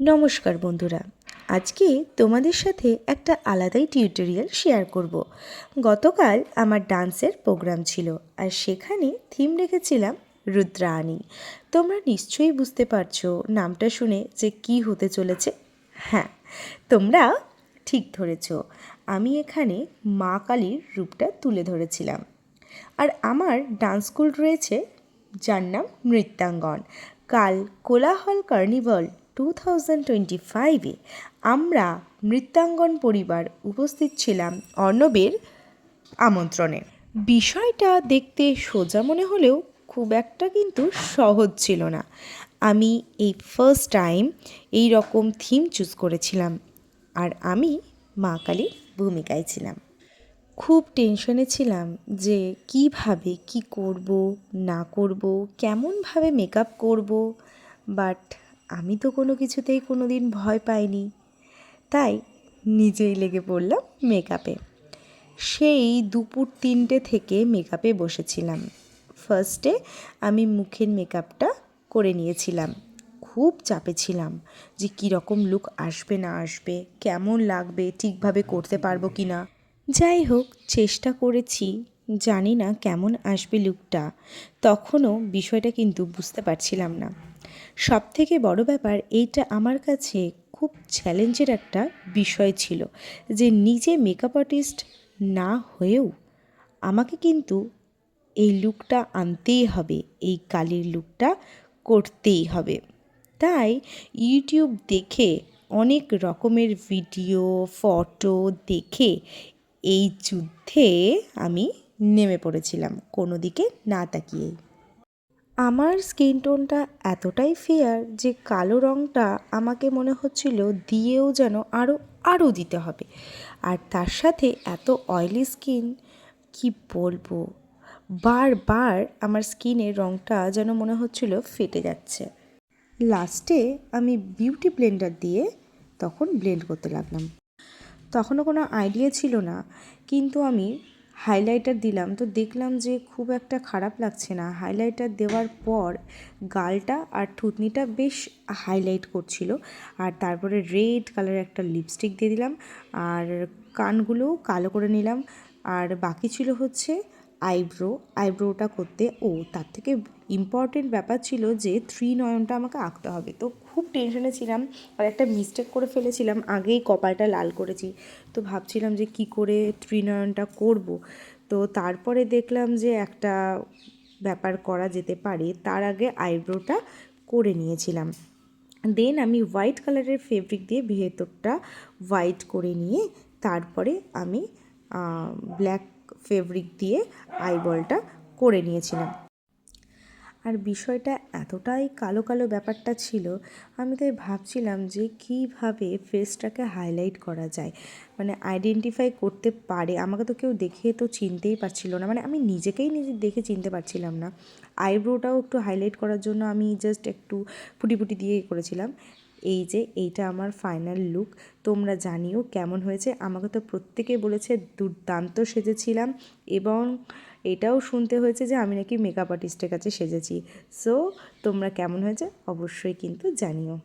নমস্কার বন্ধুরা, আজকে তোমাদের সাথে একটা আলাদাই টিউটোরিয়াল শেয়ার করব। গতকাল আমার ডান্সের প্রোগ্রাম ছিল আর সেখানে থিম রেখেছিলাম রুদ্রাণী। তোমরা নিশ্চয়ই বুঝতে পারছো নামটা শুনে যে কি হতে চলেছে। হ্যাঁ, তোমরা ঠিক ধরেছ, আমি এখানে মা কালীর রূপটা তুলে ধরেছিলাম। আর আমার ডান্স স্কুল রয়েছে যার নাম নৃত্যাঙ্গন। কাল কোলাহল কার্নিভাল 2025-এ আমরা নৃত্যাঙ্গন পরিবার উপস্থিত ছিলাম অর্ণবের আমন্ত্রণে। বিষয়টা দেখতে সোজা মনে হলেও খুব একটা কিন্তু সহজ ছিল না। আমি এই ফার্স্ট টাইম এই রকম থিম চুজ করেছিলাম আর আমি মা কালীর ভূমিকায় ছিলাম। খুব টেনশনে ছিলাম যে কিভাবে কি করব না করব, কেমনভাবে মেকআপ করব। বাট আমি তো কোনো কিছুতেই কোনো দিন ভয় পাইনি, তাই নিজেই লেগে পড়লাম মেকআপে। সেই দুপুর 3টে থেকে মেকআপে বসেছিলাম। ফার্স্টে আমি মুখের মেকআপটা করে নিয়েছিলাম। খুব চাপে ছিলাম যে কীরকম লুক আসবে না আসবে, কেমন লাগবে, ঠিকভাবে করতে পারবো কি না। যাই হোক, চেষ্টা করেছি। জানি না কেমন আসবে লুকটা, তখনও বিষয়টা কিন্তু বুঝতে পারছিলাম না। সবথেকে বড় ব্যাপার এইটা আমার কাছে খুব চ্যালেঞ্জের একটা বিষয় ছিল যে নিজে মেকআপ আর্টিস্ট না হয়েও আমাকে কিন্তু এই লুকটা আনতেই হবে, এই কালির লুকটা করতেই হবে। তাই ইউটিউব দেখে অনেক রকমের ভিডিও ফটো দেখে এই যুদ্ধে আমি নেমে পড়েছিলাম, কোনো দিকে না তাকিয়েই। আমার স্কিন টোনটা এতটাই ফেয়ার যে কালো রঙটা আমাকে মনে হচ্ছিল দিয়েও যেন আরও দিতে হবে। আর তার সাথে এত অয়েলি স্কিন, কি বলবো, বারবার আমার স্কিনের রঙটা যেন মনে হচ্ছিল ফেটে যাচ্ছে। লাস্টে আমি বিউটি ব্লেন্ডার দিয়ে তখন ব্লেন্ড করতে লাগলাম। তখনও কোনো আইডিয়া ছিল না, কিন্তু আমি হাইলাইটার দিলাম তো দেখলাম যে খুব একটা খারাপ লাগছে না। হাইলাইটার দেওয়ার পর গালটা আর থুতনিটা বেশ হাইলাইট করছিল। আর তারপরে রেড কালারের একটা লিপস্টিক দিয়ে দিলাম আর কানগুলোও কালো করে নিলাম। আর বাকি ছিল হচ্ছে আইব্রোটা করতে। তার থেকে ইম্পর্টেন্ট ব্যাপার ছিল যে 3 নয়নটা আমাকে আঁকতে হবে। তো খুব টেনশনে ছিলাম আর একটা মিস্টেক করে ফেলেছিলাম, আগেই কপালটা লাল করেছি। তো ভাবছিলাম যে কি করে 3 নয়নটা করব। তো তারপরে দেখলাম যে একটা ব্যাপার করা যেতে পারে, তার আগে আইব্রোটা করে নিয়েছিলাম। দেন আমি হোয়াইট কালারের ফেব্রিক দিয়ে ভেতরটা হোয়াইট করে নিয়ে তারপরে আমি ব্ল্যাক ফেব্রিক দিয়ে আইবলটা করে নিয়েছিলাম। আর বিষয়টা এতটাই কালো কালো ব্যাপারটা ছিল, আমি তাই ভাবছিলাম যে কীভাবে ফেসটাকে হাইলাইট করা যায়, মানে আইডেন্টিফাই করতে পারে। আমাকে তো কেউ দেখে তো চিনতেই পারছিল না, মানে আমি নিজেকেই নিজে দেখে চিনতে পারছিলাম না। আইব্রোটাও একটু হাইলাইট করার জন্য আমি জাস্ট একটু ফুটি ফুটি দিয়ে করেছিলাম। এইটা আমার ফাইনাল লুক। তোমরা জানিও কেমন হয়েছে। আমাকে তো প্রত্যেকেই বলেছে দুর্দান্ত সেজেছিলাম, এবং এটাও শুনতে হয়েছে যে আমি নাকি মেকআপ আর্টিস্টের কাছে সেজেছি। সো তোমরা কেমন হয়েছে অবশ্যই কিন্তু জানিও।